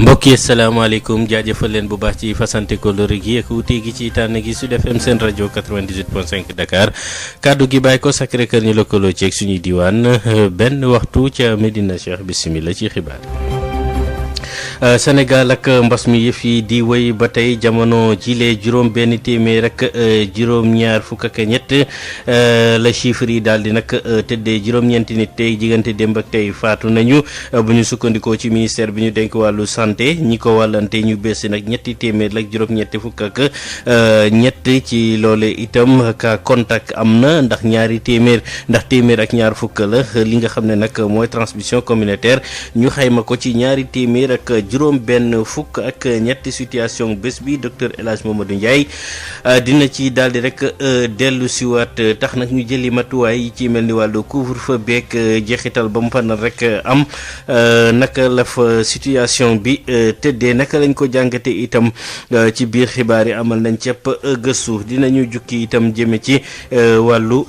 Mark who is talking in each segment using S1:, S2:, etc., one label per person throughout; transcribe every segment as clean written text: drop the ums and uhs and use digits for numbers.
S1: mbokk yi asalaamaaleykum jaajëfal leen bu baax ci fasante kóllëre gi ak wuute gi ci tànn gi Sud FM seen rajo 98.5 Dakar kaddu gi bàyyi ko Sacré-Cœur ñu lëkkaloo ceeg suñuy diwaan benn waxtu ca Medina Cheikh bisimilah ci xibaar. Sénégal ak mbas mi yëf yi di wéy ba tey jamono jile juróom benn téeméer ak juróom-ñaar fukk ak ñett la chiffre yi daal di nag tëddee juróom-ñeenti nit tey diggante démb ak tey faatu nañu bu ñu sukkandikoo ci ministère bi ñu dénk wàllu santé ñi ko wàllante ñu bees nag ñetti téeméer ak juróom-ñetti fukk ak ñett ci loole itam ka contact am na ndax téeméer ak ñaar fukk la li nga xam ne nag mooy transmission communautaire ñu xayma ko ci ñaari téeméer ak juróom benn fukk ak ñetti situation bés bi docteur El Hadj Mamadou Ndiaye dina ci daal di rek dellu siwaat tax nag ñu jëli matuwaay yi ci mel ni wàllu couvre-feu beeg jeexital ba mu fa nar rek am naka la fa situation bi tëddee naka lañ ko jàngate itam ci biir xibaar yi amal nañ cepp gëstu dinañu jukki itam jëme ci wàllu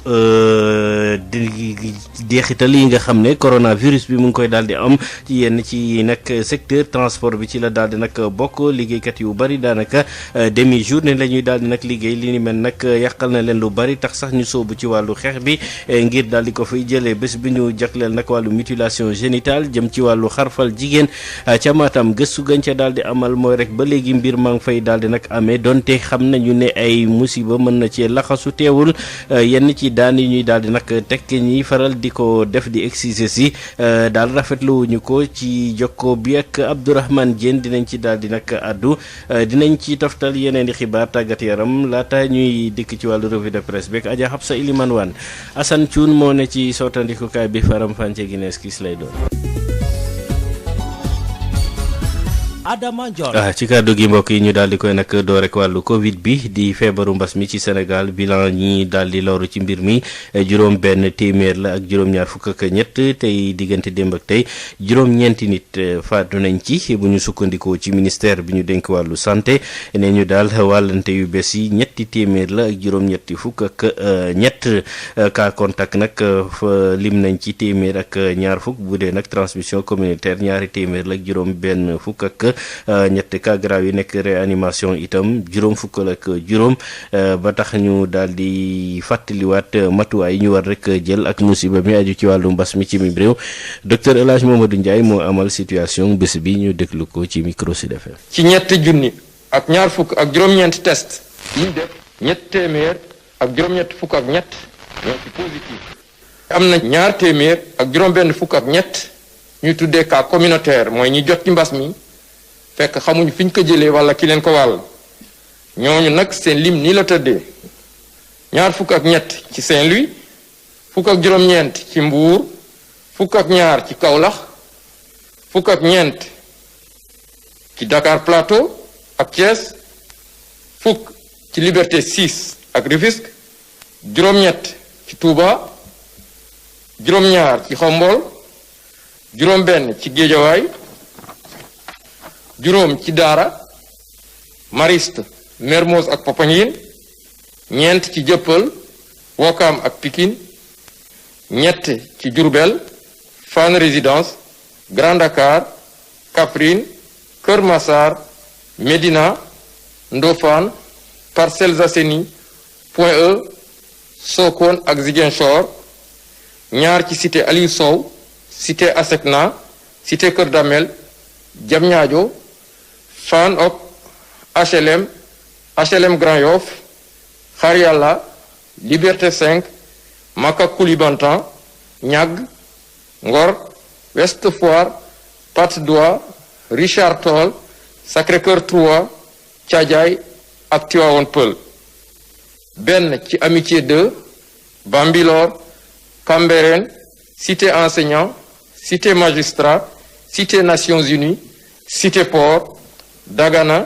S1: jeexital yi nga xam ne coronavirus bi mu ngi koy daal di am ci yenn ci nag secteur transport bi ci la daal di nag bokk liggéeykat yu bari daanaka demi journée la ñuy daal di nag liggéey li ni mel nag yàqal na leen lu bari tax sax ñu soobu ci wàllu xeex bi ngir daal di ko fay jëlee bés bi ñu jagleel nag wàllu mutilation génitale jëm ci wàllu xarfal jigéen ca Matam gëstu gañ ca daal di amal mooy rek ba léegi mbir maa ngi fay daal di nag amee donte xam nañu ne ay musiba mën na cee laxasu teewul yenn ci daan yi ñuy daal di nag tekk ñi faral di ko def di exciser si daal rafetlu wuñu ko ci jokko bi ak Abdourahmane Diène dinañ ci daal di nag addu dinañ ci toftal yeneen i xibaar tàggat yaram laata ñuy dikk ci wàllu revue de presse beeg Adja Habsa Iliman Wane Assane Thioune moo ne ci sottandikukaay bi faram fànce gi nees kis lay doon.
S2: Adama Ndione.
S1: ci kàddu gi mbokk yi ñu daal di koy nag door rek wàllu Covid bi di feebaru mbas mi ci Sénégal bilan ñi daal di loru ci mbir mi juróom benn téeméer la ak juróom-ñaar fukk ak ñett tey diggante démb ak tey juróom-ñeenti nit faatu nañ ci bu ñu sukkandikoo ci ministère bi ñu dénk wàllu santé ne ñu daal wàllante yu bees yi ñetti téeméer la ak juróom-ñetti fukk ak ñett cas contact nag lim nañ ci téeméer ak ñaar fukk bu dee nag transmission communautaire ñaari téeméer la ak juróom benn fukk ak ñett cas grave yi nekk réanimation itam juróom fukk ak juróom ba tax ñu daal di fàttaliwaat matuwaay yi ñu war rek jël ak musiba mi aju ci wàllu mbas mi ci mim réew docteur El Hadj Mamadou Ndiaye moo amal situation bés bi ñu déglu ko ci micro Sud FM.
S3: ci ñetti junni ak ñaar fukk ak juróom-ñeenti test yi ñu def ñett téeméer ak juróom-ñett fukk ak ñett ñoo ci positif am na ñaar téeméer ak juróom-benn fukk ak ñett ñu tuddee cas communautaire mooy ñi jot ci mbas mi fekk xamuñu fi ñu ko jëlee wala ki leen ko wàll ñooñu nag seen lim nii la tëddee ñaar fukk ak ñett ci Saint-Louis fukk ak juróom-ñeent ci Mbour fukk ak ñaar ci Kaolack fukk ak ñeent ci Dakar Plateau ak Thiès fukk ci Liberté 6 ak Rufisque juróom-ñett ci Touba juróom-ñaar ci Xombol juróom-benn ci Guédiawaye juróom ci Daara Mariste Mermoz ak Popenguine ñeent ci Jëppal Ouakam ak Pikine ñett ci Diourbel Fann Résidence Grand Dakar Kaffrine Keur Massar Médina Ndofane Parcelles Assainies Point E Sokone ak Ziguinchor ñaar ci cité Aliou Sow cité Asecna cité Keur Damel Diamniadio Fann Hock HLM Grand Yoff Xaar Yàlla Liberté 5 Makka Koulibantang Niague Ngor Ouest Foire Patte d'Oie Richard Toll Sacré-Cœur 3 Thiadiaye ak Tivaouane Peulh benn ci Amitié 2 Bambilor Cambérène Cité Enseignant Cité Magistrat Cité Nations Unies Cité Port Dagana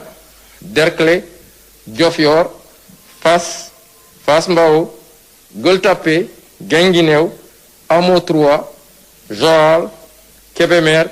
S3: Derklé Diofior Fass Mbao Gueule Tapée Guinguinéo Hamo 3 Joal Kébémer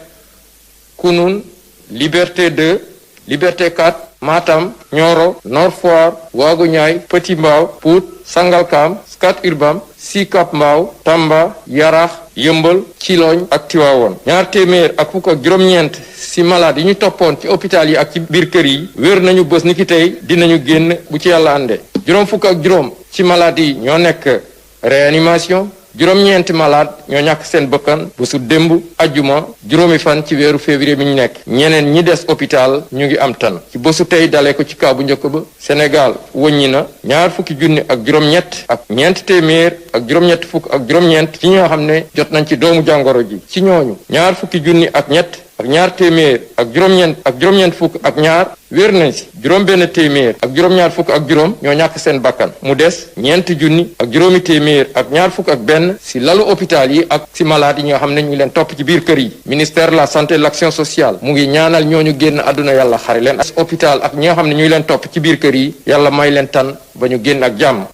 S3: Kounoune Liberté 2 Liberté 4 Matam Nioro Nord Foire Ouagouñaay Petit Mbao Pout Sangalkam Scat Urbam Sicap Mbao Tamba Yarax Yëmbal Cilooñ ak Tiwaawoon. ñaar téeméer ak fukk ak juróom-ñeent si malade yi ñu toppoon ci hôpital yi ak ci biir kër yi wér nañu bés ni ki tey dinañu génn bu ci yàlla àndee. juróom fukk ak juróom ci malade yi ñoo nekk réanimation. juróom-ñeenti malade ñoo ñàkk seen bakkan bésu démb ajjuma juróomi fan ci weeru février mi ñu nekk. ñeneen ñi des hôpital ñu ngi am tan ci bésu tey dalee ko ci kaw bu njëkk ba Sénégal wëññi na ñaar fukki junni ak juróom-ñett ak ñeent téeméer ak juróom-ñett fukk ak juróom-ñeent ci ñoo xam ne jot nañ ci doomu jàngoro ji ci ñooñu ñaar fukki junni ak ñett ak ñaar téeméer ak juróom-ñeent fukk ak ñaar wér nañ si juróom benn téeméer ak juróom-ñaar fukk ak juróom ñoo ñàkk seen bakkan mu des ñeenti junni ak juróomi téeméer ak ñaar fukk ak benn si lalu hôpital yi ak si malade yi ñoo xam ne ñu ngi leen topp ci biir kër yi. Ministère de la santé et de l'action sociale mu ngi ñaanal ñooñu génn àdduna yàlla xare leen as hôpital ak ñi nga xam ne ñu ngi leen topp ci biir kër yi yàlla may leen tan ba ñu génn ak jàmm.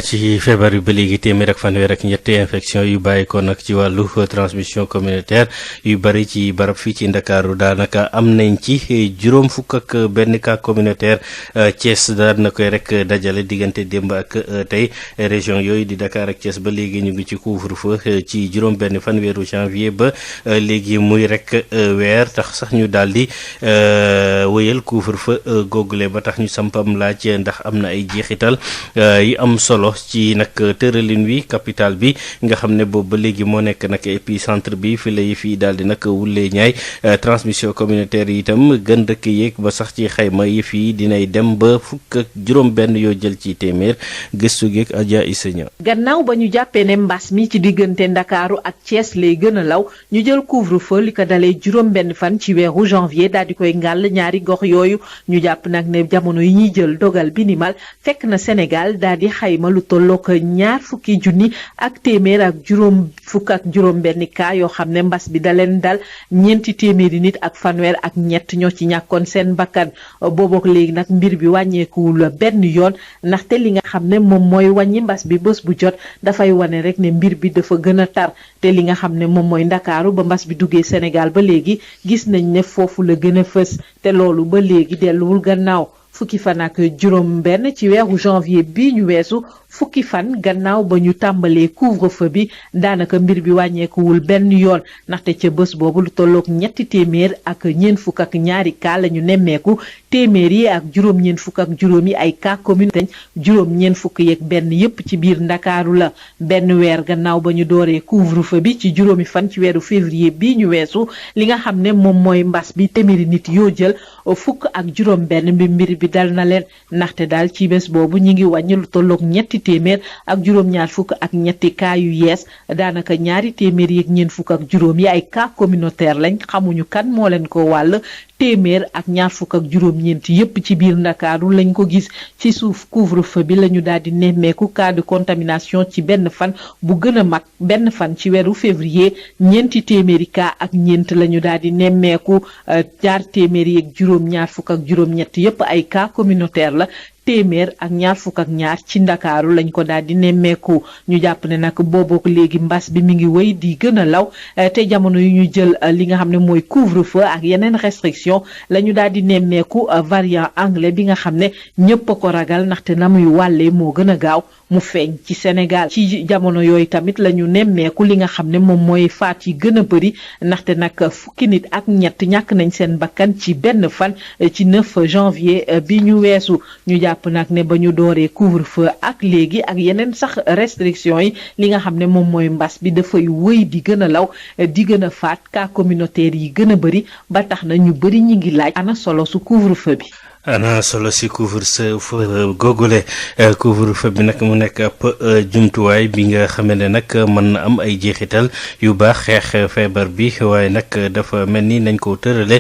S1: ci feebar bi ba léegi téeméer ak fanweer ak ñetti infection yu bàyyi ko nag ci wàllu transmission communautaire yu bari ci barab fii ci Ndakaaru daanaka am nañ ci juróom fukk ak benn cas communautaire. Thiès daan na koy rek dajale diggante démb ak tey région yooyu di Dakar ak Thiès ba léegi ñu ngi ci couvre-feu ci juróom benn fanweeru janvier ba léegi muy rek weer tax sax ñu daal di wëyal couvre-feu googule ba tax ñu sampam laaj ndax am na ay jeexital yi am solo ci nag tëralin wi capital bi nga xam ne boobu ba léegi moo nekk nag épicentre bi fi la yi fii daal di nag wulee ñaay transmission communautaire yi itam gën dëkk yeeg ba sax ci xayma yi fii dinay dem ba fukk ak juróom benn yoo jël ci téeméer gëstu geeg Adja Issa Niang.
S4: gannaaw ba ñu jàppee ne mbas mi ci diggante Ndakaaru ak Thiès lay gën a law ñu jël couvre-feu li ko dalee juróom benn fan ci weeru janvier daal di koy ngàll ñaari gox yooyu ñu jàpp nag ne jamono yi ñuy jël dogal bi ni mal fekk na Sénégal daal di xayma lu tollook ñaar fukki junni ak téeméer ak juróom fukk ak juróom benn cas yoo xam ne mbas bi da leen dal ñeenti téeméeri nit ak fanweer ak ñett ñoo ci ñàkkoon seen bakkan boobook léegi nag mbir bi wàññeekuwul benn yoon ndaxte li nga xam ne moom mooy wàññi mbas bi bés bu jot dafay wane rek ne mbir bi dafa gën a tar te li nga xam ne moom mooy Ndakaaru ba mbas bi duggee Sénégal ba léegi gis nañ ne foofu la gën a fës te loolu ba léegi delluwul gannaaw fukki fan ak juróom benn ci weeru janvier bi ñu weesu fukki fan gannaaw ba ñu tàmbalee couvre-feu bi daanaka mbir bi wàññeekuwul benn yoon ndaxte ca bés boobu lu tollook ñetti téeméer ak ñeent fukk ak ñaari cas la ñu nemmeeku téeméer yi ak juróom ñeent fukk ak juróom yi ay cas communautaire juróom ñeent fukk yeeg benn yépp ci biir Ndakaaru la benn weer gannaaw ba ñu dooree couvre-feu bi ci juróomi fan ci weeru février bi ñu weesu li nga xam ne moom mooy mbas bi téeméeri nit yoo jël fukk ak juróom benn bi mbir bi dal na leen ndaxte daal ci bés boobu ñi ngi wàññi lu tollook ñetti téeméer ak juróom-ñaar fukk ak ñetti cas yu yees daanaka ñaari téeméer yeeg ñeent fukk ak juróom yi ay cas communautaire lañ xamuñu kan moo leen ko wàll téeméer ak ñaar fukk ak juróom-ñeent yépp ci biir Ndakaaru lañ ko gis ci suuf couvre-feu bi lañu daal di nemmeeku cas de contamination ci benn fan bu gën a mag benn fan ci weeru février ñeenti téeméeri cas ak ñeent lañu daal di nemmeeku ñaar téeméer yeeg juróom-ñaar fukk ak juróom-ñett yépp ay cas communautaire la téeméer ak ñaar fukk ak ñaar ci Ndakaaru lañ ko daal di nemmeeku ñu jàpp ne nag boobook léegi mbas bi mi ngi wéy di gën a law te jamono yu ñu jël li nga xam ne mooy couvre-feu ak yeneen restriction la ñu daal di nemmeeku variant anglais bi nga xam ne ñëpp a ko ragal ndaxte na muy wàllee moo gën a gaaw mu feeñ ci Sénégal ci jamono yooyu tamit la ñu nemmeeku li nga xam ne moom mooy faat yi gën a bëri ndaxte nag fukki nit ak ñett ñàkk nañ seen bakkan ci benn fan ci 9 janvier bi ñu weesu ñu jàpp nag ne ba ñu dooree couvre-feu ak léegi ak yeneen sax restriction yi li nga xam ne moom mooy mbas bi dafay wëy di gën a law di gën a faat cas communautaire yi gën a bëri ba tax na ñu bëri ñi ngi laaj ana solo su couvre-feu bi.
S1: ana solo si couvre-feu googule couvre-feu bi nag mu nekk ab jumtuwaay bi nga xamee ne nag mën na am ay jeexital yu baax xeex feebar bi waaye nag dafa mel ni nañ ko tërale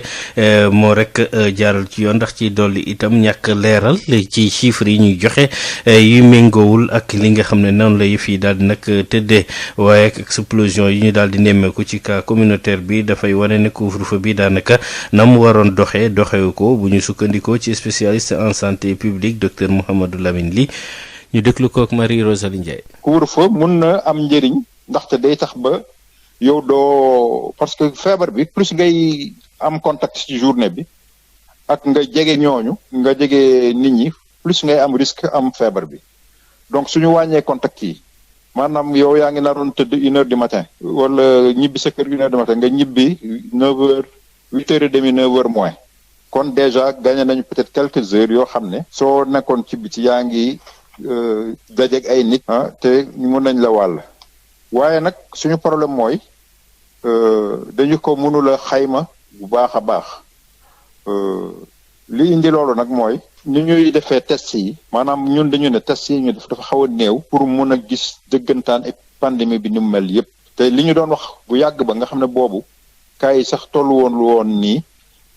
S1: moo rek jaaral ci yoon ndax ci dolli itam ñàkk leeral ci chiffres yi ñuy joxe yu méngoowul ak li nga xam ne noonu la yëf yi daal di nag tëddee waaye ak explosion yi ñu daal di nemmeeku ci cas communautaire bi dafay wane ne couvre-feu bi daanaka na mu waroon doxewu ko bu ñu sukkandikoo ci spécialiste en santé publique docteur Mouhamadou Lamine Ly ñu déglu ko ak Marie Rosalie Ndiaye.
S5: couvre-feu mun na am njëriñ ndaxte day tax ba yow doo parce que feebar bi plus ngay am contact ci journée bi ak nga jege ñooñu nga jege nit ñi plus ngay am risque am feebar bi donc suñu wàññee contact yi maanaam yow yaa ngi naroon tëdd 1h du matin wala ñibbi sa kër 1h du matin nga ñibbi 9h 8h30 9h moins kon déjà gagné nañu peut-être quelques heures yoo xam ne soo nekkoon ci biti yaa ngi dajeeg ay nit te mën nañ la wàll waaye nag suñu problème mooy dañu ko mënula xayma bu baax a baax li indi loolu nag mooy ni ñuy defee test yi maanaam ñun dañu ne test yi ñu def dafa xaw a néew pour mun a gis dëggantaan ak pandémie bi ni mu mel yépp te li ñu doon wax bu yàgg ba nga xam ne boobu cas yi sax tollu woon nii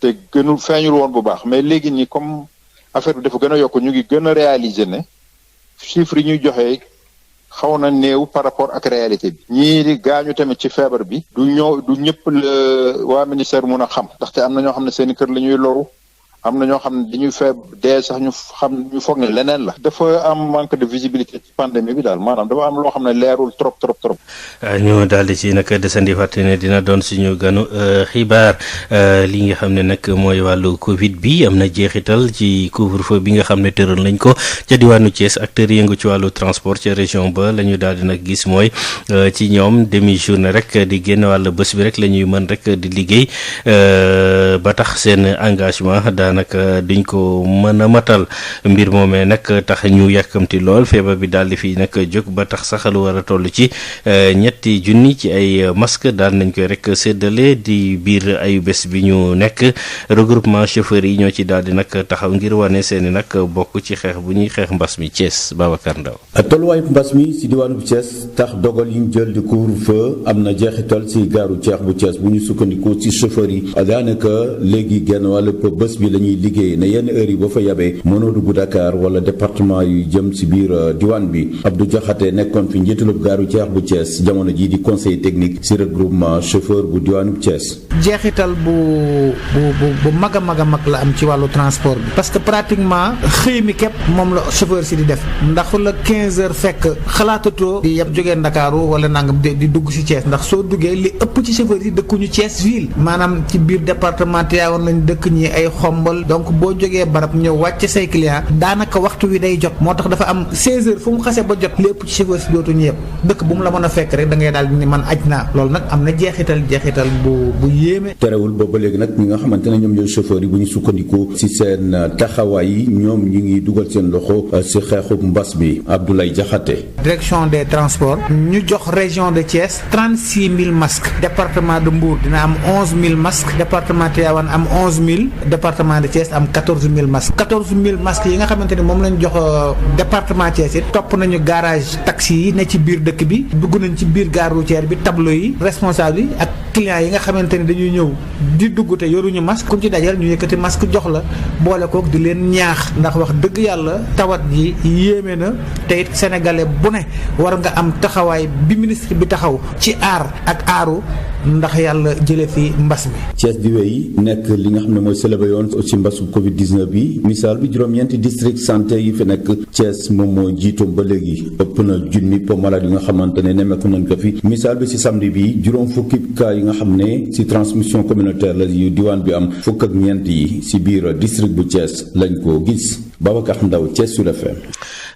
S5: te gënul feeñul woon bu baax mais léegi nii comme affaire bi dafa gën a yokk ñu ngi gën a réaliser ne chiffres yi ñuy joxe xaw na néew par rapport ak réalité bi ñii di gaañu tamit ci feebar bi du ñëpp la waa ministère mun a xam ndaxte am na ñoo xam ne seen kër la ñuy loru am na ñoo xam ne dañuy dee sax ñu foog ne leneen la dafa am manque de visibilité ci pandémie bi daal maanaam dafa am loo xam ne leerul trop.
S1: ñu daal di ci nag desandi fàtte ne dina doon suñu ganu xibaar li nga xam ne nag mooy wàllu Covid bi am na jeexital ci couvre-feu bi nga xam ne tëral nañ ko ca diwaanu Thiès acteurs yëngu ci wàllu transport ca région ba la ñu daal di nag gis mooy ci ñoom demi journée rek di génn wàll bés bi rek la ñuy mën rek di liggéey ba tax seen engagement daanaka duñ ko mën a matal mbir moomee nag tax ñu yàkkamti lool feebar bi daal di fi nag jóg ba tax sax lu war a toll ci 3,000 ci ay masque daal nañ koy rek séddale di biir ayu bés bi ñu nekk regroupement chauffeur yi ñoo ci daal di nag taxaw ngir wane seeni nag bokk ci xeex bu ñuy xeex mbas mi Thiès Babacar Ndaw
S6: tolluwaayu mbas mi si diwaanu Thiès tax dogal yi ñu jël di couvre-feu am na jeexital si gaaru Thiès bu Thiès bu ñu sukkandikoo si chauffeur yi daanaka léegi genn wàllu bés bi lañuy liggéey ne yenn heure yi boo fa yabee mënoo dugg Dakar wala département yu jëm si biir diwaan bi Abdou Diakhaté nekkoon fi njiitalub gaaru Thiès bu Thiès jamono ji di conseil technique si regroupement chauffeur bu diwaanu Thiès.
S7: jeexital bu mag a mag la am ci wàllu transport bi parce que pratiquement xëy mi képp moom la chauffeur si di def ndax la 15 heures fekk xalaatatoo di yeb jógee Ndakaaru wala nangam di dugg si Thiès ndax soo duggee li ëpp ci chauffeur yi dëkkuñu Thiès ville maanaam ci biir département Tivaouane lañ dëkk ñi ay xombal donc boo jógee barab ñëw wàcc say client daanaka waxtu wi day jot moo tax dafa am 16 heures fu mu xasee ba jot lépp ci chauffeur si dootuñu yëpp dëkk bu mu la mën a fekk rek da ngay daal di ni man aj naa loolu nag am na jeexital bu yéeme.
S6: terewul booba léegi nag ñi nga xamante ne ñoom ñooy chauffeur yi bu ñu sukkandiku si seen taxawaay yi ñoom ñi ngi dugal seen loxo si xeexu mbas bi Abdoulaye Diakhaté.
S7: direction des transports ñu jox région de Thiès 36 000 masques département de Mbour dina am 11 000 masques département Tivaouane am 11 000 département de Thiès am 14 000 masques 14 000 masques yi nga xamante ni moom lañ jox département Thiès it topp nañu garage taxi yi ne ci biir dëkk bi dugg nañ ci biir gare routière bi tableau yi responsable yi ak clients yi nga xamante ni dañuy ñëw di dugg te yoruñu masque ku ci dajal ñu yëkkati masque jox la boole kook di leen ñaax ndax wax dëgg yàlla tawat ji yéeme na te it sénégalais bu ne war nga am taxawaay bi ministre bi taxaw ci aar ak aaru ndax yàlla jële fi mbas mi.
S6: Thiès di wéy nekk li nga xam ne mooy célébré yoon ci mbasu Covid 19 bi misaal bi juróom-ñeenti district santé yi fi nekk Thiès moom moo jiitoom ba léegi ëpp na junni po malade yi nga xamante ne nemmeeku nañ ko fi misaal bi ci samedi bi juróom fukki cas yi nga xam ne ci transmission communautaire la yu diwaan bi am fukk ak ñeent yi ci biir district bu Thiès lañ ko gis Babacar Ndaw Thiès Sud FM.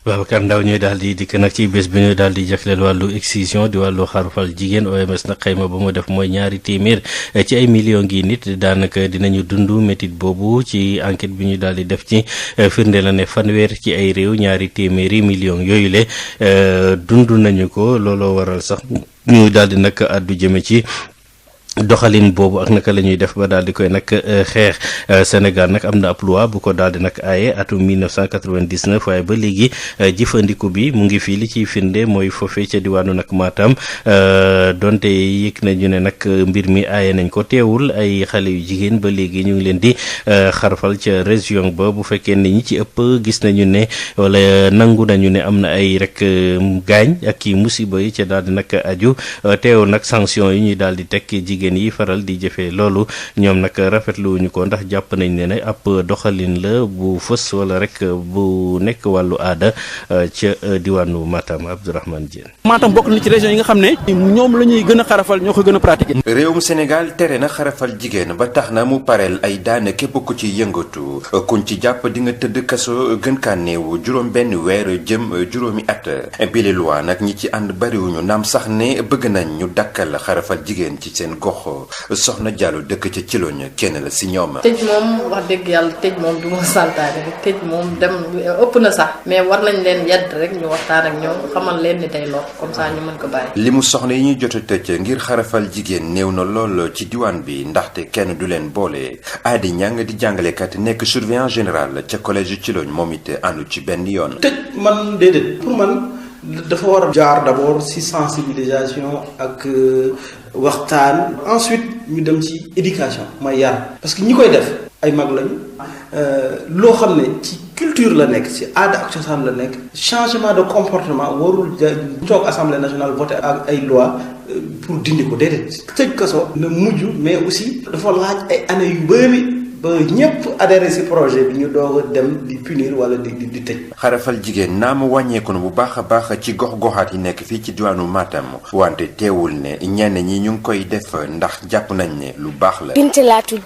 S1: Babacar Ndaw ñooy daal di dikk nag ci bés bi ñuy daal di jagleel wàllu excision di wàllu xarfal jigéen OMS nag xayma ba mu def mooy 200 ci ay millions ngi nit daanaka dinañu dund métit boobu ci enquête bi ñu daal di def ci firnde la ne fanweer ci ay réew 200 millions yooyu le dund nañu ko looloo waral sax ñu daal di nag àddu jëme ci doxalin boobu ak naka la ñuy def ba daal di koy nag xeex Sénégal nag am na ab loi bu ko daal di nag aaye atum 1999 waaye ba léegi jëfandiku bi mu ngi fii li ciy firnde mooy foofee ca diwaanu nag Matam donte yëg nañu ne nag mbir mi aaye nañ ko teewul ay xale yu jigéen ba léegi ñu ngi leen di xarfal ca région ba bu fekkee ne ñi ci ëpp gis nañu ne wala nangu nañu ne am na ay rek gaañ ak i musiba yi ca daal di nag aju teewul nag sanction yi ñuy daal di teg jigéen jigéen yi faral di jëfee loolu ñoom nag rafetlu wuñu ko ndax jàpp nañ ne ab doxalin la bu fës wala rek bu nekk wàllu aada ca diwaanu Matam. Abdourahmane Diène.
S8: Matam bokk na ci région yi nga xam ne ñoom la ñuy gën a xarafal ñoo ko gën a pratiquer.
S9: réewum Sénégal tere na xarafal jigéen ba tax na mu pareel ay daan képp ku ci yëngatu kuñ ci jàpp di nga tëdd kaso gën kaa néew juróom benn weer jëm juróomi at bile loi nag ñi ci ànd bariwuñu naam sax ne bëgg nañ ñu dakkal xarafal jigéen ci seen gox soxna Diallo dëkk ca Ciloñ kenn la si ñoom.
S10: tëj moom wax dëgg yàlla tëj moom du ma santaane rek tëj moom dem ëpp na sax mais war nañ leen yedd rek ñu waxtaan ak ñoom xamal leen ni tey lor comme ça ñu mën ko bàyyi. li mu soxna yi ñuy jot a tëj ngir xarafal jigéen néew na lool ci diwaan bi ndaxte kenn du leen boole Adi Ñang di jàngalekat nekk surveillant général ca collège Ciloñ moom it àndu ci benn yoon.
S11: tëj man déedéet pour man dafa war a jaar d'abord ci sensibilisation ak waxtaan ensuite ñu dem ci éducation mooy yar parce que ñi koy def ay mag lañu loo xam ne ci culture la nekk ci aada ak cosaan la nekk changement de comportement warul toog assemblée nationale voté ak ay loi pour dindi ko déedéet tëj kaso na mujj mais aussi dafa laaj ay années yu bëri ba ñëpp adhéré ci projet bi ñu doog a dem di punir wala di tëj.
S9: xarafal jigéen naam wàññeeku na bu baax a baax ci gox-goxaat yi nekk fii ci diwaanu Matam wante teewul ne ñenn ñi ñu ngi koy def ndax jàpp nañ ne lu baax la.
S12: Binta laa tudd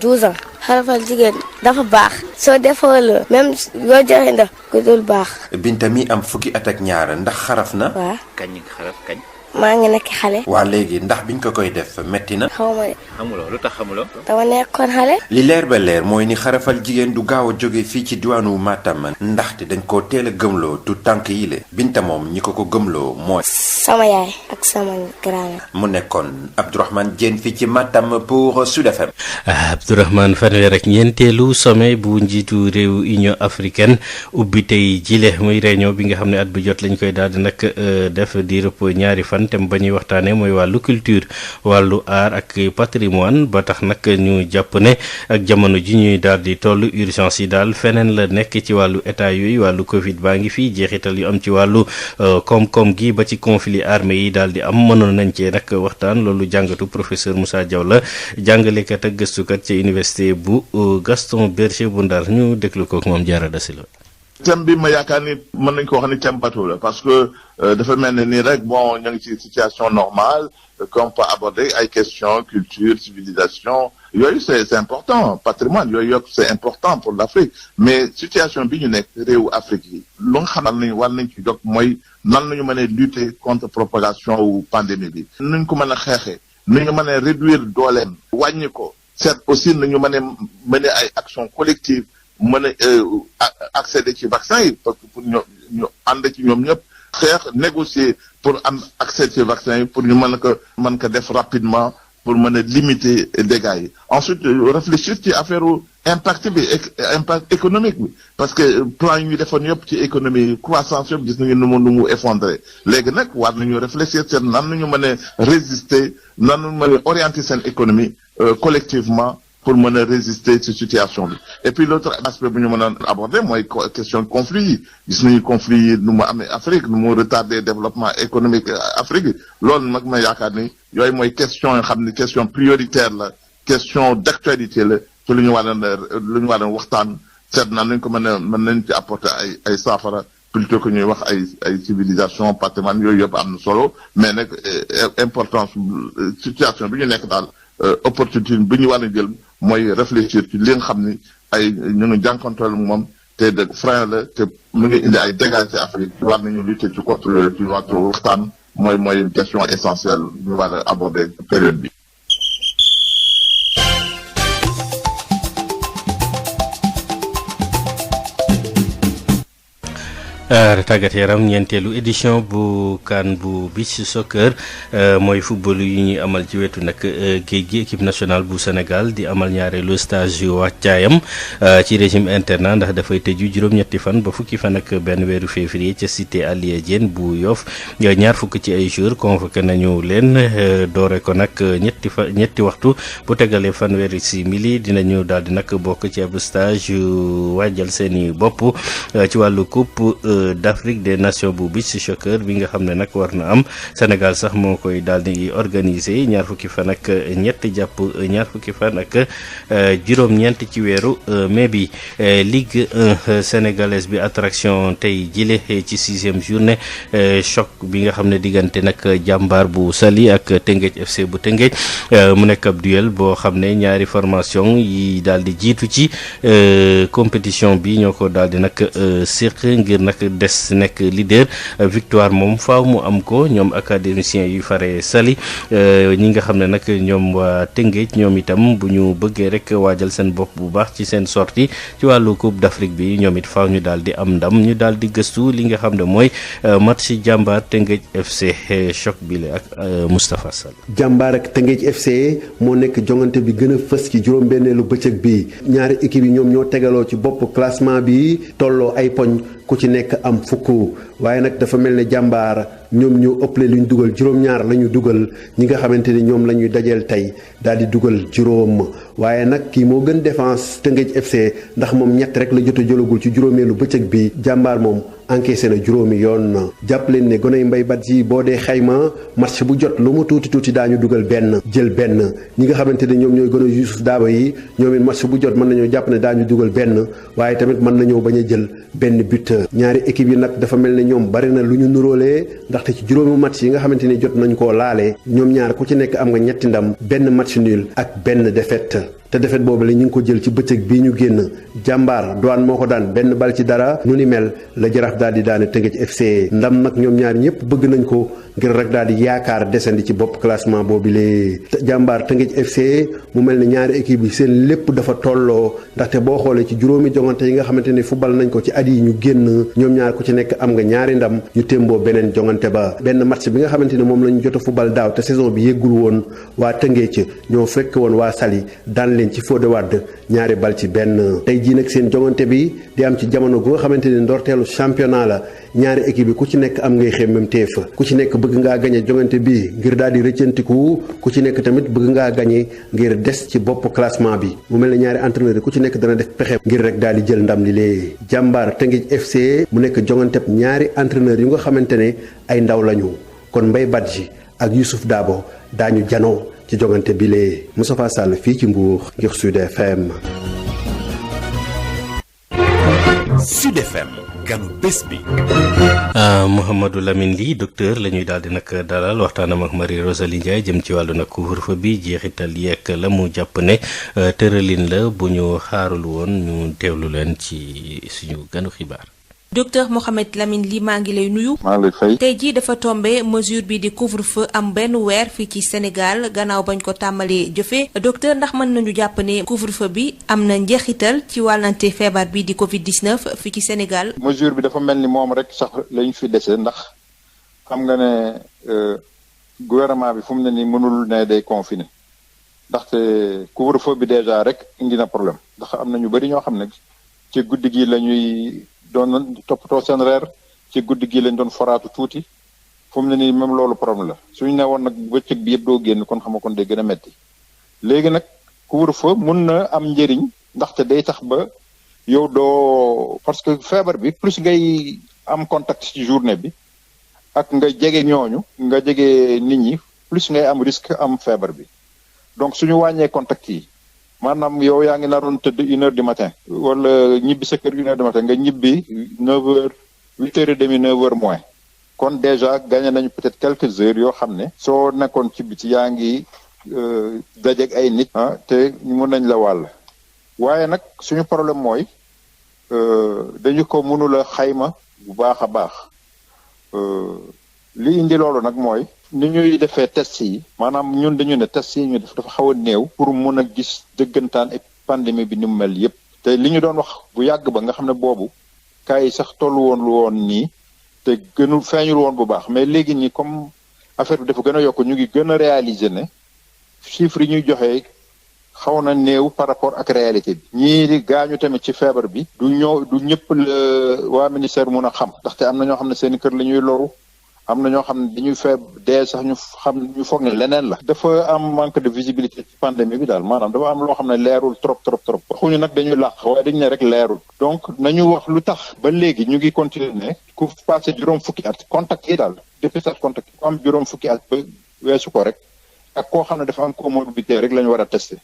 S12: 12 ans. xarafal jigéen dafa baax soo defoo la même yoo joxe ndax ko dul baax.
S9: Binta mi am fukki at ak ñaar ndax xaraf na.
S12: waaw
S9: kañ nga xaraf kañ.
S12: maa ngi nekk xale.
S9: waa léegi ndax biñ ko koy def metti na.
S12: xaw ma de.
S9: xamuloo lu tax xamuloo.
S12: dama nekkoon xale.
S9: li leer ba leer mooy ni xarafal jigéen du gaaw a jóge fii ci diwaanu Matam ndaxte dañ koo teel a gëmloo tu tànk yi le Binta moom ñi ko gëmloo mooy.
S12: sama yaay ak sama grand.
S9: mu nekkoon Abdourahmane Diène fii ci Matam pour Sud FM.
S1: Abdourahmane fanweer ak ñeenteelu sommet bu njiitu réew Union africaine ubbi tey jile muy réunion bi nga xam ne at bu jot lañ koy daal di nag def di rëpp ñaari fan. thème ba ñuy waxtaanee mooy wàllu culture wàllu art ak patrimoine ba tax nag ñu jàpp ne ak jamono ji ñuy daal di toll urgence yi daal feneen la nekk ci wàllu état yooyu wàllu Covid baa ngi fii jeexital yu am ci wàllu koom-koom gi ba ci conflit armé yi daal di am mënoon nañ cee nag waxtaan loolu jàngatu professeur Moussa Diaw la jàngalekat ak gëstukat ci université bu Gaston Berger bu Ndar ñu déglu ko moom Diarra Da Silva.
S13: thème bi ma yaakaar ni mën nañ ko wax ni thème bateau la parce que dafa mel ne nii rek bon ñu ngi ci situation normale qu'on peut aborder ay questions culture civilisation yooyu c'est important patrimoine yooyu yëpp c'est important pour l'Afrique mais situation bi ñu nekk réewu Afrique yi lu nga xam ne war nañ ci jóg mooy nan la ñu mën a lutter contre propagation wu pandémie bi nuñ ko mën a xeexee nu ñu mën a réduire dooleem wàññi ko seet aussi nu ñu mën a mener ay actions collectives mën a accéder ci vaccin yi parce que pour ñu ànd ci ñoom ñëpp xeex négocier pour am accès ci vaccin yi pour ñu mën ko def rapidement pour mën a limiter dégâts yi ensuite réfléchir ci affaire impact bi impact économique bi parce que plan yi ñu defoon yëpp ci économie croissance yëpp gis nañu nu mu effondré léegi nag war nañu réfléchir seen nan nañu mën a résister nan nañu mën a orienter seen économie collectivement pour mën a résister ci situation bi et puis l'autre aspect bu ñu mën a aborder mooy question conflit yi gis nañu conflit yi nu mu amee Afrique nu mu retardé développement économique Afrique yi loolu nag ma yaakaar ni yooyu mooy question yoo xam ne question prioritaire la question d'actualité la ci lu ñu war a waxtaan seet na nañ ko mën nañ ci apporter ay saafara plutôt que ñuy wax ay civilisation patrimoine yooyu yëpp am na solo mais nag importance situation bi ñu nekk daal opportunité bi ñu war a jël mooy réfléchir ci li nga xam ni ay ñu ngi jànkonteel moom te de frein la te mu ngi indi ay dégâts ci Afrique war nañu lutter ci contre ci wàllu waxtaan mooy question essentielle ñu war a aborder période bi.
S1: tàggat yaram ñeenteelu édition bu CAN bu beach soccer mooy football yu ñuy amal ci wetu nag géej gi équipe nationale bu Sénégal di amal ñaareelu stage yu wàccaayam ci régime internat ndax dafay tëju juróom-ñetti fan ba fukki fan ak benn weeru février ca cité Alia Diène bu Yoff ñaar fukk ci ay jours convoqué nañu leen doore ko nag ñetti waxtu bu tegalee fanweeri simili dinañu daal di nag bokk ci ab stage yu waajal seeni bopp ci wàllu coupe d'Afrique des Nations bu beach soccer bi nga xam ne nag war na am Sénégal sax moo koy daal di organiser ñaar fukki fan ak ñett jàpp ñaar fukki fan ak juróom-ñeent ci weeru mai bi. Ligue 1 sénégalaise bi attraction tey jile ci 6e journée choc bi nga xam ne diggante nag jàmbaar bu Saly ak Teungueth FC bu Teungueth mu nekk ab duel boo xam ne ñaari formation yi daal di jiitu ci compétition bi ñoo ko daal di nag séq ngir nag des nekk leader victoire moom faaw mu am ko ñoom académiciens yu fare Saly ñi nga xam ne nag ñoom waa Teungueth ñoom itam bu ñu bëggee rek waajal seen bopp bu baax ci seen sortie ci wàllu Coupe d'Afrique bi ñoom it faaw ñu daal di am ndam ñu daal di gëstu li nga xam ne mooy match jàmbaar Teungueth FC choc bi la ak Moustapha Sall.
S14: jàmbaar ak Teungueth FC moo nekk jongante bi gën a fës ci juróom-benneelu bëccëg bi ñaari équipe yi ñoom ñoo tegaloo ci bopp classement bi tolloo ay poñ ku ci nekk am fukk waaye nag dafa mel ne jàmbaar ñoom ñoo ëpple lu ñu dugal juróom-ñaar la ñu dugal ñi nga xamante ni ñoom la ñuy dajeel tey daal di dugal juróom waaye nag kii moo gën défense Teungueth FC ndax moom ñett rek la jot a jëlagul ci juróomeelu bëccëg bi jàmbaar moom encaissé na juróomi yoon jàpp leen ne goney mbay bat yi boo dee xayma match bu jot lu mu tuuti tuuti daañu dugal benn jël benn ñi nga xamante ne ñoom ñooy gën a Youssouf Daaba yi ñoom it match bu jot mën nañoo jàpp ne daañu dugal benn waaye tamit mën nañoo bañ a jël benn but ñaari équipe yi nag dafa mel ne ñoom bari na lu ñu nuróolee ndaxte ci juróomi match yi nga xamante ni jot nañ koo laale ñoom ñaar ku ci nekk am nga ñetti ndam benn match nul ak benn défaite te défaite boobu la ñu ngi ko jël ci bëccëg bii ñu génn jàmbaar Douane moo ko daan benn bal ci dara nu ni mel la Jaraaf daal di daane Teungueth FC ndam nag ñoom ñaar ñëpp bëgg nañ ko ngir rek daal di yaakaar desandi ci bopp classement boobu lee jàmbaar Teungueth FC mu mel ne ñaari équipe yi seen lépp dafa tolloo ndaxte boo xoolee ci juróomi jongante yi nga xamante ne football nañ ko ci at yi ñu génn ñoom ñaar ku ci nekk am nga ñaari ndam ñu témboo beneen jongante ba benn match bi nga xamante ne moom la ñu jot a football daaw te saison bi yëggul woon waa Teungueth ñoo fekk woon waa Saly daan leen ci Fodé Wade ñaari bal ci benn tey jii nag seen jongante bi di am ci jamono gu nga xamante ne ndorteelu championnat la ñaari équipe bi ku ci nekk am ngay xemmem teef ku ci nekk bëgg ngaa gañe jongante bi ngir daal di rëccantiku ku ci nekk tamit bëgg ngaa gañe ngir des ci bopp classement bi mu mel ne ñaari entraîneur yi ku ci nekk dana def pexe ngir rek daal di jël ndam li lee jàmbaar Teungueth FC mu nekk jongante ñaari entraîneur yu nga xamante ne ay ndaw lañu kon Mbaye Badji ak Youssouf Dabo daañu janoo ci jongante bi lee Moustapha Sall fii ci Mbour ngir Sud FM.
S2: Sud FM ganu bés bi.
S1: Mouhamadou Lamine Ly docteur la ñuy daal di nag dalal waxtaanam ak Marie Rosalie Ndiaye jëm ci wàllu nag couvre-feu bi jeexital yeeg la mu jàpp ne tëralin la bu ñu xaarul woon ñu teewlu leen ci suñu ganu xibaar.
S15: docteur Mouhamed Lamine Ly maa ngi lay nuyu.
S5: maa ngi lay fay.
S15: tey jii dafa tombé mesure bi di couvre-feu am benn weer fii ci Sénégal gannaaw bañ ko tàmbalee jëfee docteur ndax mën nañu jàpp ne couvre-feu bi am na njeexital ci wàllante feebar bi di Covid-19 fii ci Sénégal.
S5: mesure bi dafa mel ni moom rek sax lañ fi dese ndax xam nga ne gouvernement bi fu mu ne nii mënul ne day confiné ndaxte couvre-feu bi déjà rek indi na problème ndax am na ñu bari ñoo xam ne ci guddi gi la ñuy. doon toppatoo seen reer ci guddi gi lañ doon foraatu tuuti fu mu ne nii même loolu problème la suñu ne woon nag bëccëg bi yëpp doo génn kon xam nga kon day gën a metti léegi nag couvre-feu mun na am njëriñ ndaxte day tax ba yow doo parce que feebar bi plus ngay am contact ci journée bi ak nga jege ñooñu nga jege nit ñi plus ngay am risque am feebar bi donc suñu wàññee contact yi maanaam yow yaa ngi naroon tëdd 1h du matin wala ñibbi sa kër 1h du matin nga ñibbi 9h 8h30 9h moins kon déjà gagné nañu peut-être quelques heures yoo xam ne soo nekkoon ci biti yaa ngi dajeeg ay nit te mën nañ la wàll waaye nag suñu problème mooy dañu ko mënula xayma bu baax a baax li indi loolu nag mooy ni ñuy defee test yi maanaam ñun dañu ne test yi ñu def dafa xaw a néew pour mun a gis dëggantaan ak pandémie bi ni mu mel yépp te li ñu doon wax bu yàgg ba nga xam ne boobu cas yi sax tollu woon lu woon nii te gënul feeñul woon bu baax mais léegi nii comme affaire bi dafa gën a yokk ñu ngi gën a réaliser ne chiffres yi ñuy joxe xaw na néew par rapport ak réalité bi ñii gaañu tamit ci feebar bi du ñëpp la waa ministère mun a xam ndaxte am na ñoo xam ne seen kër la ñuy loru am na ñoo xam ne dañuy dee sax ñu foog ne leneen la. dafa am manque de visibilité ci pandémie bi daal maanaam dafa am loo xam ne leerul trop. waxuñu nag dañuy làq waaye dañu ne rek leerul. donc nañu wax lu tax ba léegi ñu ngi continuer ne ku passé juróom fukki at contact yi daal dépistage contact yi ku am juróom fukki at ba weesu ko rek ak koo xam ne dafa am comorbidité rek la ñu war a testé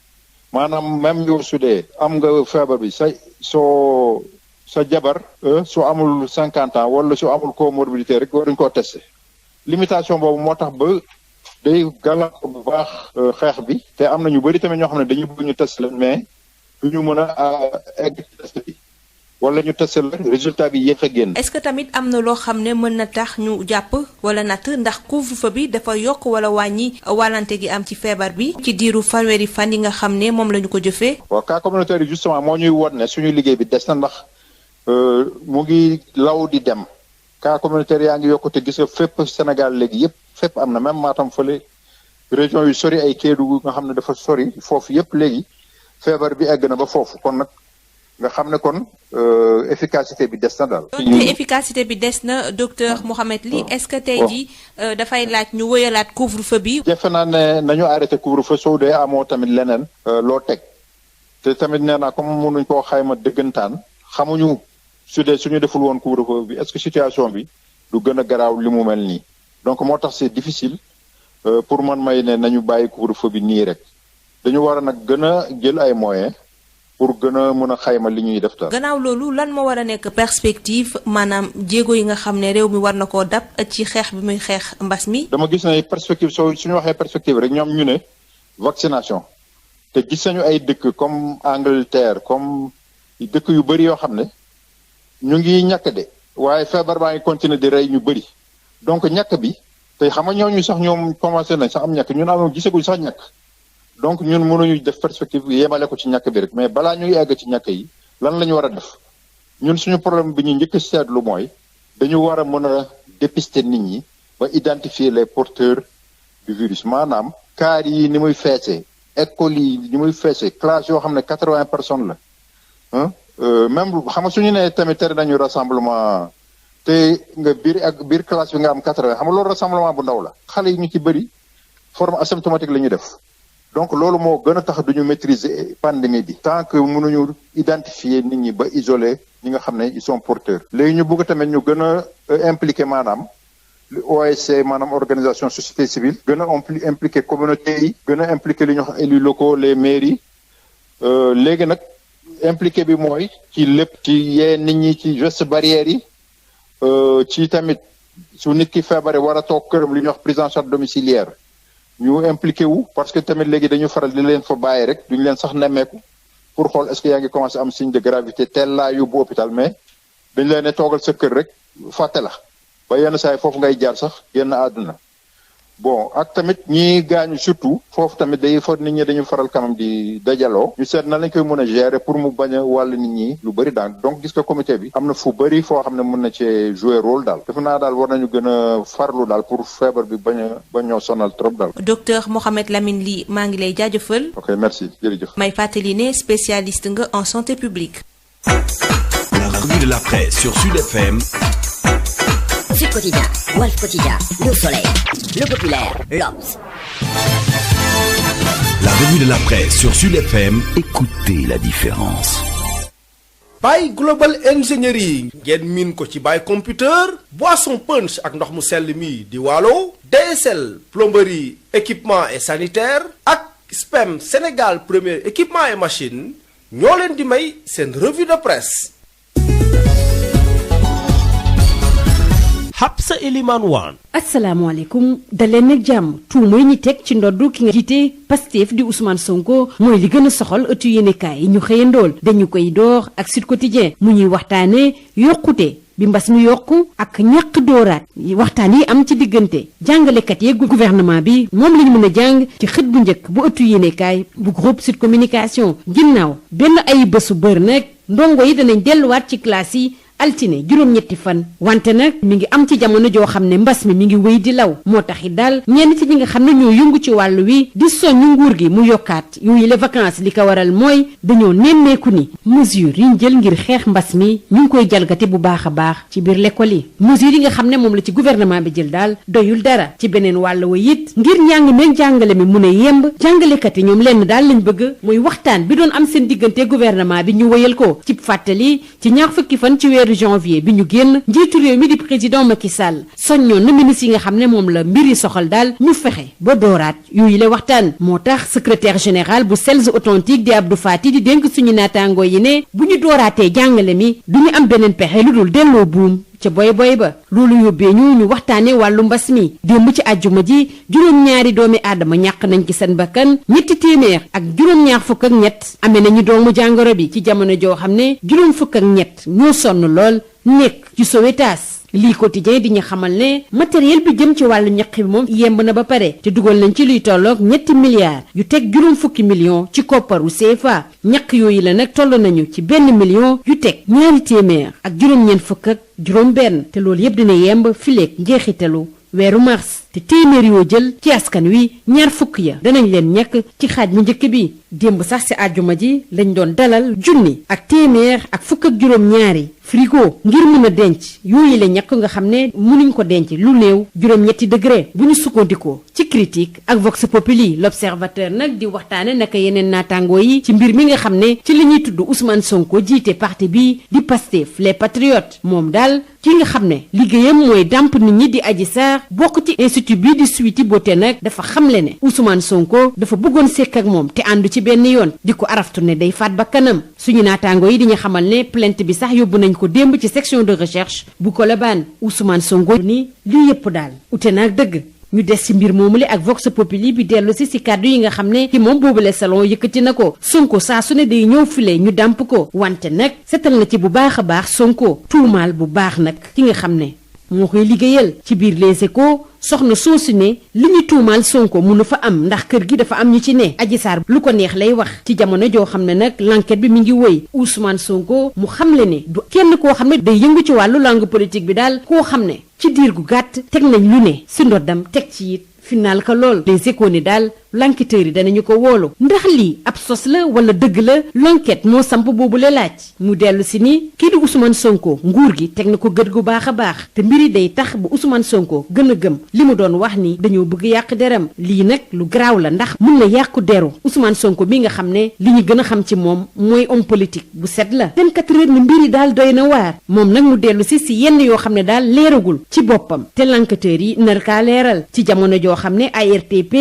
S5: maanaam même yow su dee am nga feebar bi sa jabar su amul 50 ans wala su amul comorbidité rek waruñu koo testé limitation boobu moo tax ba day gàllankoor bu baax xeex bi te am na ñu bëri tamit ñoo xam ne dañu bëgg ñu testé leen mais du ñu mën a egg ci test bi wala ñu testé la résultat bi yéex a génn.
S15: est-ce que tamit am na loo xam ne mën na tax ñu jàpp wala natt ndax couvre-feu bi dafa yokk wala wàññi wàllante gi am ci feebar bi ci diiru fanweeri fan yi nga xam ne moom la ñu ko jëfee.
S5: waaw cas communautaire yi justement moo ñuy won ne suñu liggéey bi des na ndax mu ngi law di dem cas communautaire yaa ngi yokk te gis nga fépp Sénégal léegi yëpp fépp am na même Matam fële région yu sori ay Kédougou nga xam ne dafa sori foofu yëpp léegi feebar bi egg na ba foofu kon nag nga xam ne kon efficacité bi des na daal.
S15: te efficacité bi des na docteur Mouhamed Ly est-ce que tey jii dafay laaj ñu wëyalaat couvre-feu bi.
S5: defe naa ne nañu arrêté couvre-feu soo dee amoo tamit leneen. loo teg te tamit nee naa comme mënuñ koo xayma dëggantaan xamuñu su dee suñu deful woon couvre-feu bi est-ce que situation bi du gën a garaaw li mu mel nii donc moo tax c'est difficile pour man may ne nañu bàyyi couvre-feu bi nii rek dañu war a nag gën a jël ay moyens. pour gën a mën a xayma li ñuy def daal.
S15: gannaaw loolu lan moo war a nekk perspective maanaam jéego yi nga xam ne réew mi war na koo dab ci xeex bi muy xeex mbas mi.
S5: dama gis ne perspective suñu waxee perspective rek ñoom ñu ne vaccination te gis nañu ay dëkk comme Angleterre comme dëkk yu bëri yoo xam ne ñu ngi ñàkk de waaye feebar baa ngi continuer di rey ñu bëri donc ñàkk bi te xam nga ñooñu sax ñoom commencé nañ sax am ñàkk ñun am gisaguñ sax ñàkk. donc ñun mënuñu def perspective yemale ko ci ñàkk bi rek mais balaa ñuy egg ci ñàkk yi lan la ñu war a def ñun suñu problème bi ñu njëkk a seetlu mooy dañu war a mën a dépister nit ñi ba identifier les porteurs du virus maanaam kaar yi ni muy feesee école yi ni muy feesee classe yoo xam ne 80 personnes la même xam nga suñu nee tamit tere nañu rassemblement te nga biir classe bi nga am 80 xam nga loolu rassemblement bu ndaw la xale yi ñu ci bëri forme asymptomatique la ñu def donc loolu moo gën a tax duñu maîtriser pandémie bi tant que mënuñu identifier nit ñi ba isoler ñi nga xam ne ils sont porteurs léegi ñu bëgg tamit ñu gën a impliquer maanaam OSC maanaam organisation société civile gën a impliquer communauté yi gën a impliquer li ñu wax élus locaux les mairies léegi nag impliqué bi mooy ci lépp ci yee nit ñi ci gestes barrières yi ci tamit su nit ki feebare war a toog këram li ñuy wax prise en charge domiciliaire ñu impliqué wu parce que tamit léegi dañu faral di leen fa bàyyi rek duñu leen sax nemmeeku pour xool est-ce que yaa ngi commencé am signe de gravité teel laa yóbbu hôpital mais dañu leen ne toogal sa kër rek fàtte la ba yenn saa yi foofu ngay jaar sax génn àdduna bon ak tamit ñi gaañu surtout foofu tamit day fa nit ñi dañu faral quand même di dajaloo ñu seet na lañ koy mën a gérer pour mu bañ a wàll nit ñi lu bëri daal donc gis nga comité bi am na fu bëri foo xam ne mën na cee jouer rôle daal defe naa daal war nañu gën a farlu daal pour feebar bi bañ ñoo sonal trop daal.
S15: docteur Mouhamed Lamine Ly maa ngi lay jaajëfal.
S5: ok merci jërëjëf.
S15: may fàttali ne spécialiste nga en santé publique.
S2: La revue de la presse sur Sud FM.
S16: Sud Quotidien, Walf Quotidien, Le Soleil, Le Populaire, L'Obs.
S2: La revue de la presse sur Sud FM. Écoutez la différence.
S17: Baye Global Engineering ngeen miin ko ci Baye Computer boisson punch ak ndox mu sell mi di Waalo DSL plomberie équipement et sanitaire ak SPEM Sénégal premier équipement et machine ñoo leen di may seen revue de presse.
S18: Habsa Eliman Wane.
S19: asalaamaaleykum daleen nag jàmm tuuma yi ñu teg ci ndoddu ki nga jiite Pastef di Ousmane Sonko mooy li gën a soxal ëttu yéenekaay yi ñu xëyandool dañu koy door ak Sud Quotidien mu ñuy waxtaane yokkute bi mbas mi yokku ak ñàkk dooraat waxtaan yi am ci diggante jàngalekat yeeg gouvernement bi moom lañu mën a jàng ci xët bu njëkk bu ëttu yéenekaay bu groupe Sud Communication ginnaaw benn ay bésu bër nag ndongo yi danañ delluwaat ci classe yi altine juróom-ñetti fan wante nag mi ngi am ci jamono joo xam ne mbas mi ngi wéy di law moo tax it daal ñenn ci ñi nga xam ne ñoo yëngu ci wàllu wi di soññu nguur gi mu yokkaat yooyu les vacances li ko waral mooy dañoo nemmeeku ni mesure yi ñu jël ngir xeex mbas mi ñu ngi koy jalgati bu baax a baax ci biir l'école yi mesure yi nga xam ne moom la ci gouvernement bi jël daal doyul dara ci beneen wàll wa it ngir njàng meeg jàngale mi mun a yemb jàngalekat yi ñoom lenn daal lañ bëgg muy waxtaan bi doon am seen diggante gouvernement bi ñu wëyal ko ci fàttali ci ñaar fukki fan ci weeru janvier bi ñu génn njiitu réew mi di président Macky Sall soññoon na ministre yi nga xam ne moom la mbir yi soxal daal ñu fexe ba dooraat yooyu la waxtaan moo tax secrétaire général bu SELS authentique di Abdou Fati di dénk suñu naataangoo yi ne bu ñu dooraatee jàngale mi du ñu am beneen pexe lu dul delloo buum ca boy ba loolu yóbbee ñu waxtaanee wàllu mbas mi démb ci àjjuma ji juróom-ñaari doomi aadama ñàkk nañ ci seen bakkan ñetti téeméer ak juróom-ñaar fukk ak ñett amee nañu doomu jàngoro bi ci jamono joo xam ne juróom fukk ak ñett ñoo sonn lool nekk ci Sowétas lii quotidien di ñu xamal ne matériel bi jëm ci wàllu ñaq bi moom yemb na ba pare te dugal nañ ci luy tolloog ñetti milliards yu teg juróom fukki millions ci kopparu CFA ñaq yooyu la nag toll nañu ci 1 million yu teg ñaari téeméer ak juróom-ñeent fukk ak juróom benn te loolu yëpp dina yemb fileeg njeexitalu weeru mars te téeméer yoo jël ci askan wi ñaar fukk ya danañ leen ñekk ci xaaj mu njëkk bi démb sax si àjjuma ji lañ doon dalal junni ak téeméer ak fukk ak juróom-ñaari frigo ngir mën a denc yooyu la ñàkk nga xam ne mënuñ ko denc lu néew juróom-ñetti degré bu ñu sukkandikoo ci critique ak vox populi l'observateur nag di waxtaane naka yeneen naataangoo yi ci mbir mi nga xam ne ci li ñuy tudd Ousmane Sonko jiite parti bi di Pastef les patriotes moom daal ki nga xam ne liggéeyam mooy dàmp nit ñi di Adji Sarr bokk ci institut bii di Sweety Beauté nag dafa xamle ne Ousmane Sonko dafa bëggoon sekk ak moom te àndu ci benn yoon di ko araftu ne day faat bakkanam suñu naataangoo yi di ñu xamal ne plainte bi sax yóbbu nañ ko démb ci section de recherche bu Colobane Ousmane Sonko ni lii yëpp daal ute naag dëgg ñu des ci mbir moomu le ak Vox Populi bi dellu si kàddu yi nga xam ne ci moom boobule salon yëkkati na ko Sonko saa su ne day ñëw file ñu dàmp ko wante nag setal na ci bu baax a baax Sonko tuumaal bu baax nag ki nga xam ne moo koy liggéeyal ci biir Les Échos soxna soosu ne li ñu tuumaal Sonko mënu fa am ndax kër gi dafa am ñu ci ne Adji Sarr lu ko neex lay wax ci jamono joo xam ne nag l'enquête bi mi ngi wëy Ousmane Sonko mu xamle ne du kenn koo xam ne day yëngu ci wàllu langue politique bi daal koo xam ne ci diir gu gàtt teg nañ lu ne si ndoddam teg ci it final ka lool Les Échos ni daal l'enquêteur yi danañu ko woolu ndax lii ab sos la wala dëgg la l'enquête moo samp boobu la laaj mu dellu si ni kii di Ousmane Sonko nguur gi teg na ko gët gu baax a baax te mbiri day tax ba Ousmane Sonko gën a gëm li mu doon wax ni dañoo bëgg yàq deram lii nag lu garaaw la ndax mun na yàqu deru Ousmane Sonko bi nga xam ne li ñu gën a xam ci moom mooy homme politique bu set la 24 heures ni mbiri daal doy na waar moom nag mu dellu si yenn yoo xam ne daal leeragul ci boppam te l'enquêteur yi nar kaa leeral ci jamono joo xam ne ARTP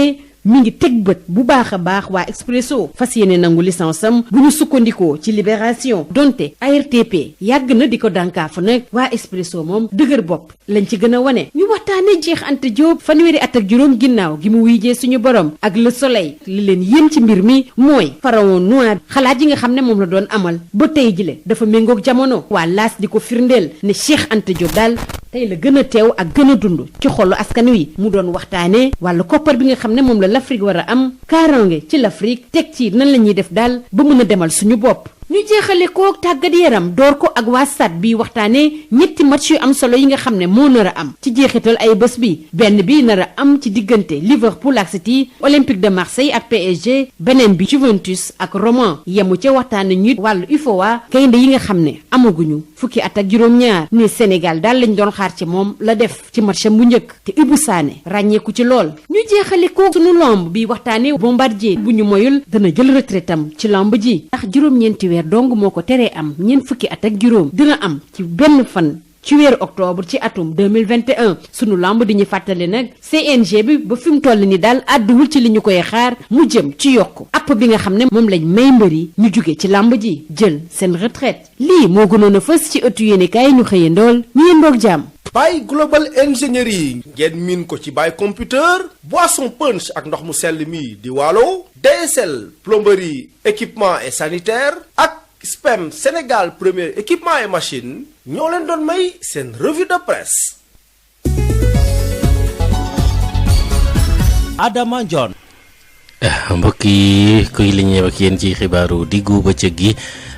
S19: mi ngi teg bët bu baax a baax waa Expresso fas yéene nangu licence am bu ñu sukkandikoo ci Libération donte ARTP yàgg na di ko dànkaafu nag waa Expresso moom dëgër bopp lañ ci gën a wane ñu waxtaane Cheikh Anta Diop fanweeri at ak juróom ginnaaw gi mu wuyjee suñu borom ak Le Soleil li leen yéem ci mbir mi mooy pharaon noir xalaat yi nga xam ne moom la doon amal ba tey jile dafa méngoog jamono waa laas di ko firndeel ne Cheikh Anta Diop daal tey la gën a teew ak gën a dund ci xolu askan wi mu doon waxtaanee wàllu koppar bi nga xam ne moom la l'Afrique war a am kaaraange ci l'Afrique teg ci nan la ñuy def daal ba mën a demal suñu bopp. ñu jeexale ko tàggat yaram door ko ak waa SAD bi waxtaanee ñetti match yu am solo yi nga xam ne moo nar a am ci jeexital ay bés bi benn bi nar a am ci diggante Liverpool ak City Olympique de Marseille ak PSG beneen bi Juventus ak Roma yemu ca waxtaane ñu wàllu UFOA gaynde yi nga xam ne amaguñu fukki at ak juróom-ñaar ne Sénégal daal lañ doon xaar ci moom la def ci matcham bu njëkk te Ibou Sané ràññeeku ci lool ñu jeexale ko sunu lamb bi waxtaanee Bombardier bu ñu moyul dana jël retraitam ci lamb ji ndax juróom-ñeenti weer dong moo ko teree am ñeent fukki at ak juróom dina am ci benn fan ci weeru octobre ci atum 2021 sunu lamb di ñu fàttali nag CNG bi ba fi mu toll ni daal àdduwul ci li ñu koy xaar mu jëm ci yokku app bi nga xam ne moom lañ may mbëri ñu jóge ci lamb ji jël seen retraite lii moo gënoon a fës ci ëttu yéenekaay ñu xëyandool ñu yendoog jàmm.
S17: Baye Global Engineering ngeen miin ko ci Baye Computer boisson punch ak ndox mu sell mi di Waalo DSL plomberie équipement et sanitaire ak SPEM Sénégal premier équipement et machine ñoo leen doon may seen revue de presse.
S1: Adama Ndione. mbokk yi kuy li ñëw ak yéen ci xibaaru diggu bëccëg gi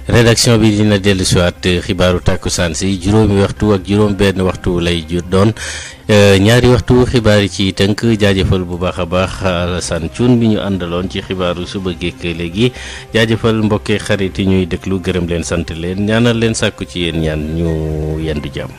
S1: rédaction bi dina dellu siwaat xibaaru tàkkusaan si juróomi waxtu ak juróom benn waxtu lay jur doon ñaari waxtu xibaar yi ci tënk jaajëfal bu baax a baax Alassane Thioune bi ñu àndaloon ci xibaaru suba geek léegi jaajëfal mbokkee xarit yi ñuy déglu gërëm leen sant leen ñaanal leen sàkku ci yéen ñaan ñu yendu jàmm